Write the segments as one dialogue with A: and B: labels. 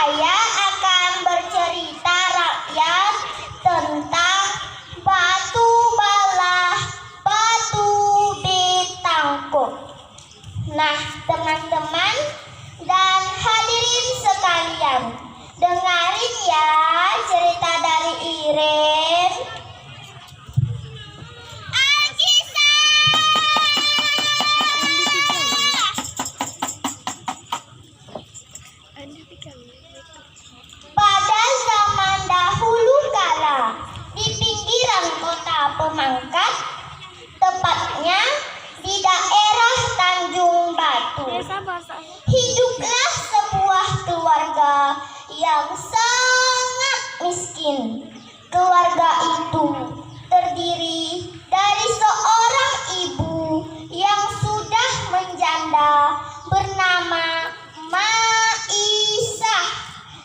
A: Saya akan bercerita rakyat tentang batu balah, batu ditangkuk. Nah, teman-teman dan hadirin sekalian, dengarin ya cerita dari Iren. Pada zaman dahulu kala, di pinggiran kota Pemangkat, tepatnya di daerah Tanjung Batu, hiduplah sebuah keluarga yang sangat miskin. Keluarga itu terdiri dari seorang ibu yang sudah menjanda bernama Maisah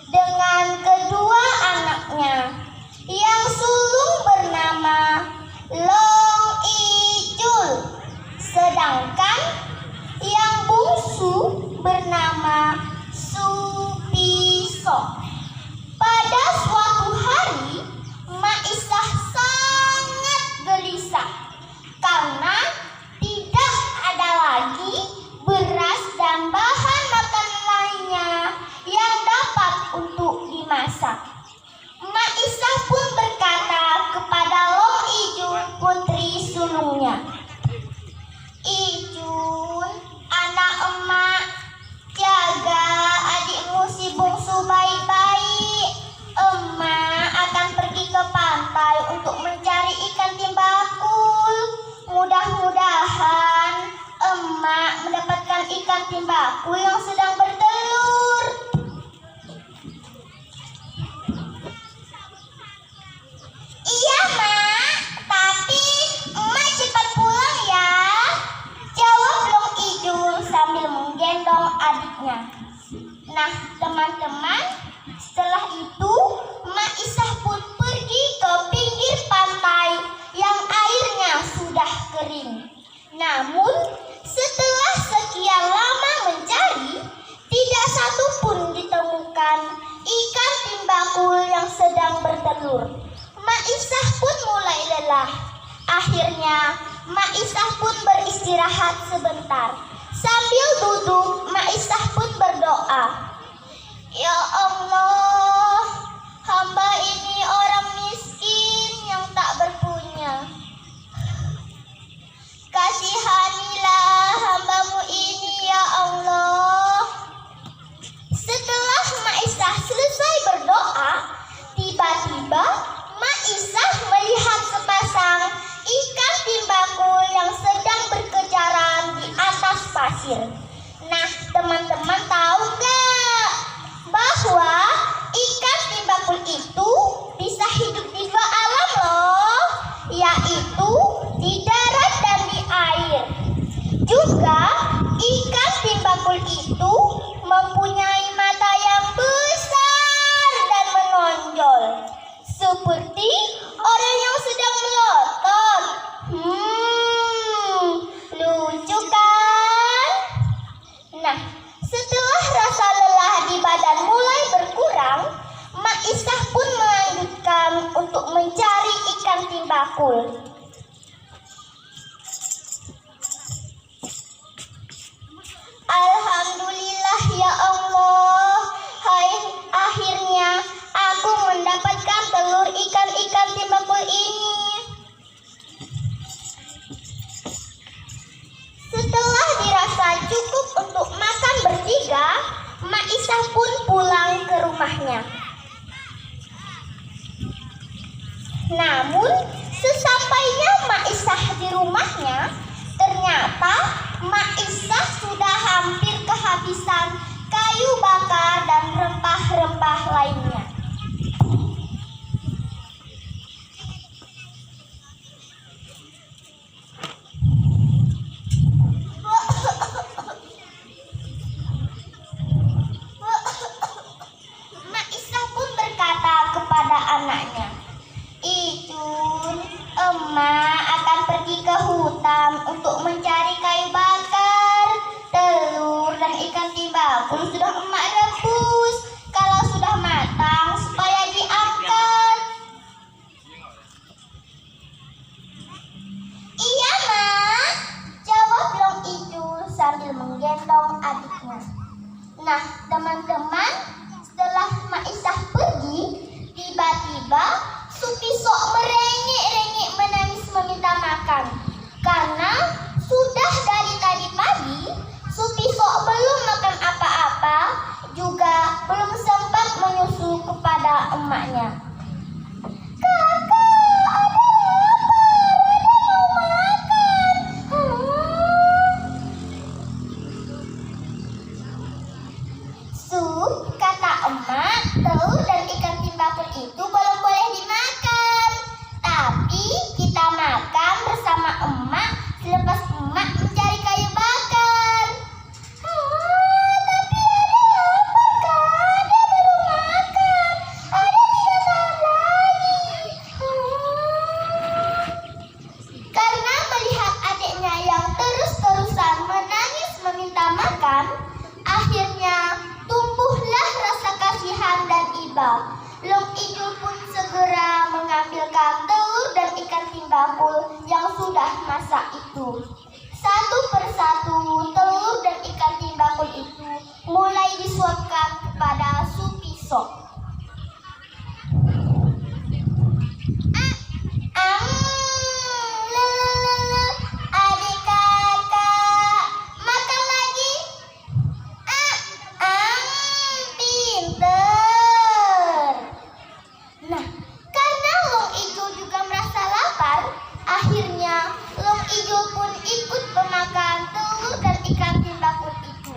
A: dengan kedua anaknya yang sulung bernama Long Ijul, sedangkan yang bungsu bernama Supiso. Pada suatu hari, Maisah sangat gelisah karena tidak ada lagi beras dan bahan makanan lainnya yang dapat untuk dimasak. Maisah pun berkata kepada Long Ijul, putri sulungnya, "Ijul, anak emak, jaga adikmu si bungsu baik-baik. Emak akan pergi ke pantai untuk mencari ikan timbakul. Mudah-mudahan emak mendapatkan ikan timbakul yang sedang bertelur." "Iya, Mak, tapi emak cepat pulang ya," jawab Long Ijul sambil menggendong adiknya. Nah, teman-teman, setelah itu Maisah pun pergi ke pinggir pantai yang airnya sudah kering. Namun, setelah sekian lama mencari, tidak satu pun ditemukan ikan timbakul yang sedang bertelur. Maisah pun mulai lelah. Akhirnya, Maisah pun beristirahat sebentar. Sambil duduk, Maisah pun berdoa, "Ya Allah, hamba ini orang miskin yang tak berpunya. Kasihanilah hambamu ini ya Allah." Setelah Maisah selesai berdoa, tiba-tiba Maisah melihat sepasang ikan timbakul yang sedang berkejaran di atas pasir. Nah, teman-teman tahu nggak bahwa ikan timbakul itu bisa hidup di dua alam loh, yaitu di darat dan di air. Juga ikan timbakul itu mempunyai mata yang besar dan menonjol, seperti orang yang sedang melotot. Lucu kan? Nah, setelah rasa lelah di badan mulai berkurang, Maisah pun melanjutkan untuk mencari ikan timbakul. "Alhamdulillah ya Allah, akhirnya aku mendapatkan telur ikan timbakul ini." Setelah dirasa cukup untuk makan bertiga, Maisah pun pulang ke rumahnya. Namun, sesampainya Maisah di rumahnya, ternyata Maisah sudah hampir kehabisan kayu bakar dan rempah-rempah lainnya. Maisah pun berkata kepada anaknya, "Ijul, emak akan pergi ke hutan untuk mencari kayu bakar, telur, dan ikan timbakul sudah emak rebus. Kalau adiknya. Nah, teman-teman, setelah Maisah pergi, tiba-tiba Supisok merengek-rengek menangis meminta makan. Karena sudah dari tadi pagi, Supisok belum makan apa-apa, juga belum sempat menyusu kepada emaknya. Kakak, ada lapar, ada mau makan. Kata emak, telur dan ikan timbakul itu belum boleh dimakan. Tapi kita makan bersama emak selepas emak mencari kayu bakar. Tapi ada lapar, Kak. Ada belum makan. Ada tidak tahan lagi. Karena melihat adiknya yang terus-terusan menangis meminta makan, akhirnya tumbuhlah rasa kasihan dan iba. Long Ijul pun segera mengambilkan telur dan ikan timbakul yang sudah masak itu. Satu persatu telur dan ikan timbakul itu mulai disuapkan kepada Supisok. Adik kakak, makan lagi. Pinter. Nah, karena Long Ijul juga merasa lapar, akhirnya Long Ijul pun ikut memakan telur dan ikan timbakul itu.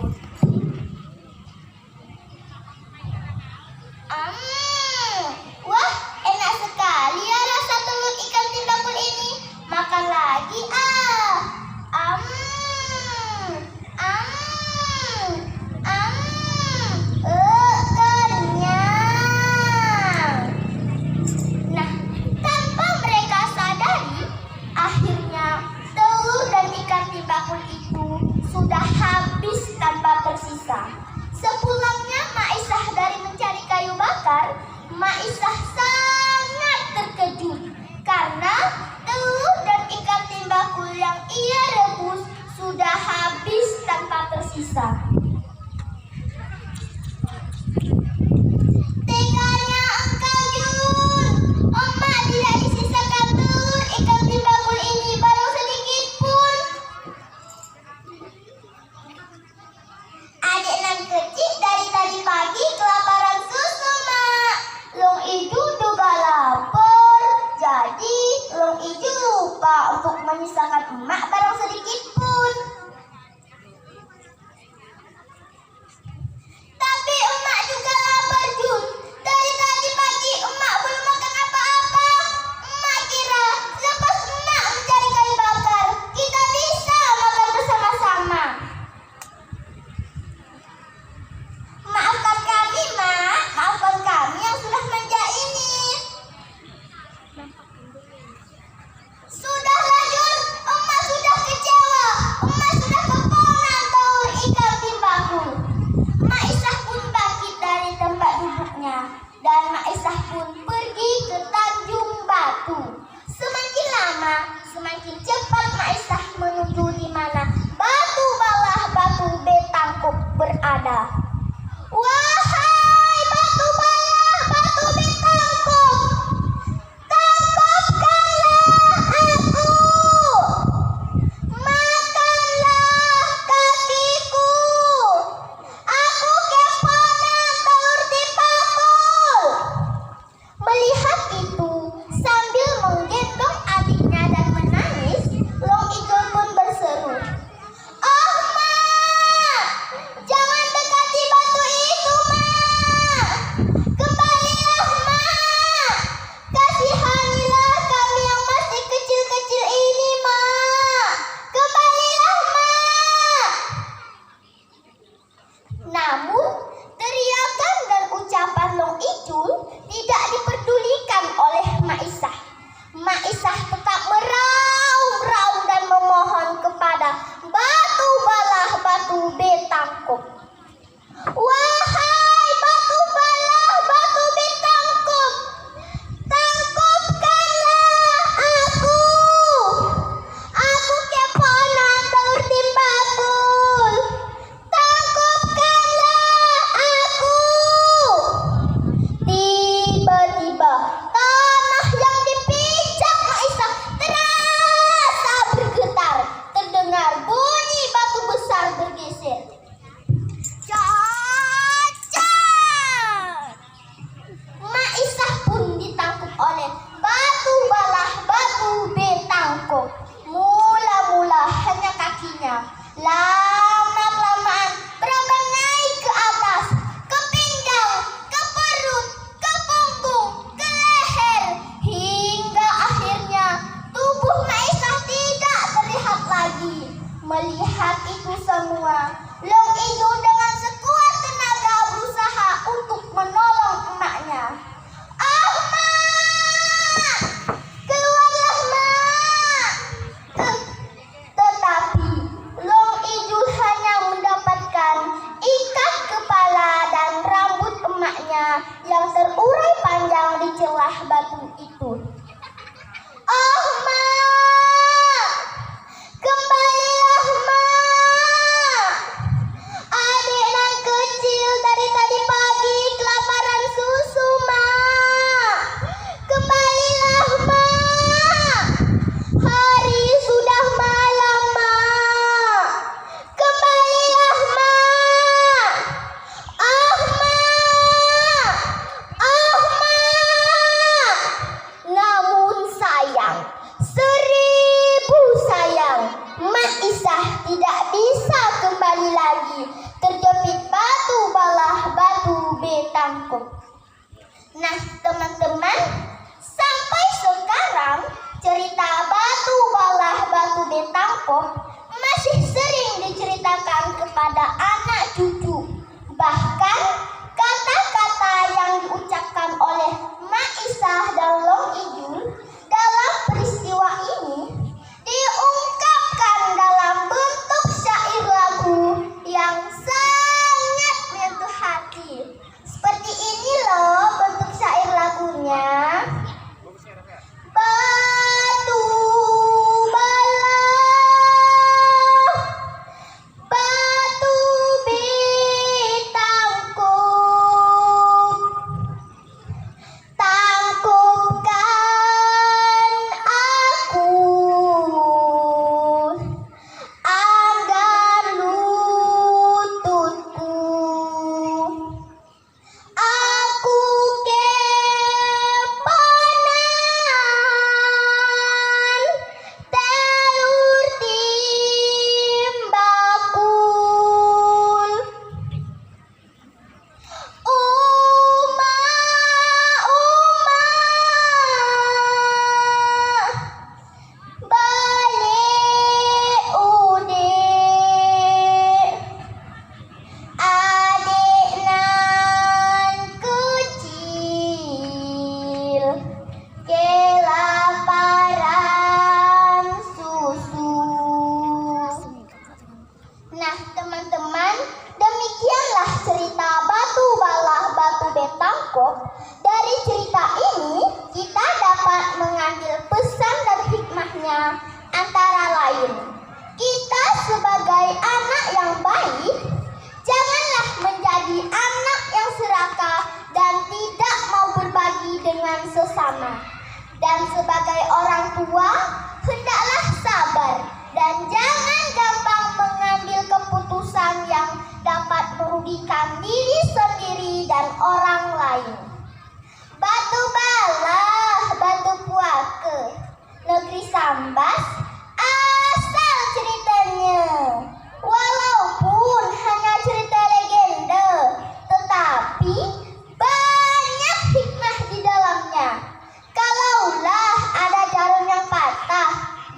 A: Wah, enak sekali ya rasa telur ikan timbakul ini. Makan lagi kenyang. Nah, tanpa mereka sadari, akhirnya telur dan ikan timbakul itu sudah habis tanpa tersisa. Sepulangnya Maisah dari mencari kayu bakar, Maisah sangat terkejut karena telur dan ikan timbakul yang ia rebus sudah habis tanpa tersisa. Teganya engkau, Jun. Emak tidak disisakan telur ikan timbakul ini barang sedikit pun. Adik nan kecil dari tadi pagi kelaparan susu, Mak. Long Ijul juga lapar, jadi Long Ijul lupa untuk menyisakan emak barang sedikit pun. Tapi emak juga lapar, Jun. Dari tadi pagi emak belum makan apa-apa. Emak kira lepas emak mencari kayu bakar, kita bisa makan bersama-sama. Maafkan kami, Mak. Maafkan kami yang sudah manja ini. Sudahlah, Jun. Emak sudah kecewa. Emak sudah keponan telur ikan timbakul. Maisah pun bangkit dari tempat duduknya dan Maisah pun pergi ke Tanjung Batu. Semakin lama, semakin cepat Maisah menuju di mana Batu Balah Batu Betangkup berada. Wahai Batu Balah Batu Betangkup, tangkapkanlah aku. Makanlah kakiku. Aku keponan telur timbakul. Melihat itu, sambil menggendong adiknya dan menangis, Long Ijul pun berseru, "Oh, Mak, jangan dekati batu itu, Mak. Kembalilah, Mak. Kasihanilah kami yang masih kecil-kecil ini, Mak. Kembalilah, Mak." Namun, teriakan dan ucapan Long Ijul tidak diperdulikan oleh Maisah. Maisah tetap meraung-raung dan memohon kepada Batu Balah Batu Betangkup. Wahai Batu Balah Batu Betangkup, tangkapkanlah aku. Aku keponan telur timbakul. batu itu. Oh mak, kembalilah mak. Adik nan kecil dari tadi pagi kelaparan susu mak. Kembalilah mak. Hari sudah malam mak. Kembalilah mak. Ah mak. Ah mak. Namun sayang, 1000 sayang, Mak Isah tidak bisa kembali lagi, terjepit batu balah batu betangkuk. Nah teman-teman, sampai sekarang cerita batu balah batu betangkuk masih sering diceritakan kepada anak cucu. Bahkan kata-kata yang diucapkan oleh Mak Isah dan Long Ijul dalam peristiwa ini diungkapkan dalam bentuk syair lagu yang sangat menyentuh hati. Seperti ini loh bentuk syair lagunya. Batu balah, batu betangkuk, tangkupkan aku agar lututku. Aku keponan telur timbakul. Uma, balik udik. Adik nan kecil kelaparan susu. Nah teman-teman, demikianlah cerita batu balah batu betangkuk. Dari cerita ini kita dapat mengambil pesan dan hikmahnya, antara lain, kita sebagai anak yang baik janganlah menjadi anak yang serakah dan tidak mau berbagi dengan sesama. Dan sebagai orang tua, hendaklah sabar dan jangan gampang mengambil keputusan yang dapat merugikan diri sendiri dan orang lain. Batu balah, batu puake, negeri Sambas, asal ceritanya. Walaupun hanya cerita legenda, tetapi banyak hikmah di dalamnya. Kalaulah ada jarum yang patah,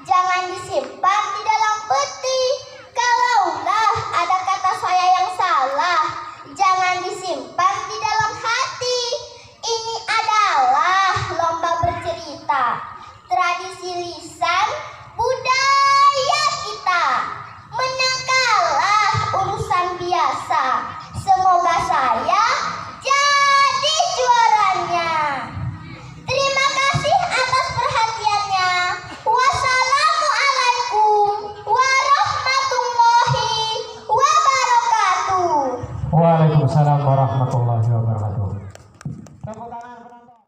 A: jangan disimpan di dalam peti. Kalaulah ada kata saya yang salah, jangan disimpan di dalam hati. Ini adalah lomba bercerita, tradisi lisan budaya kita. Menang kalah urusan biasa. Semoga saya jadi juaranya. Terima kasih atas perhatiannya. Wassalamualaikum warahmatullahi wabarakatuh.
B: Waalaikumsalam warahmatullahi wabarakatuh.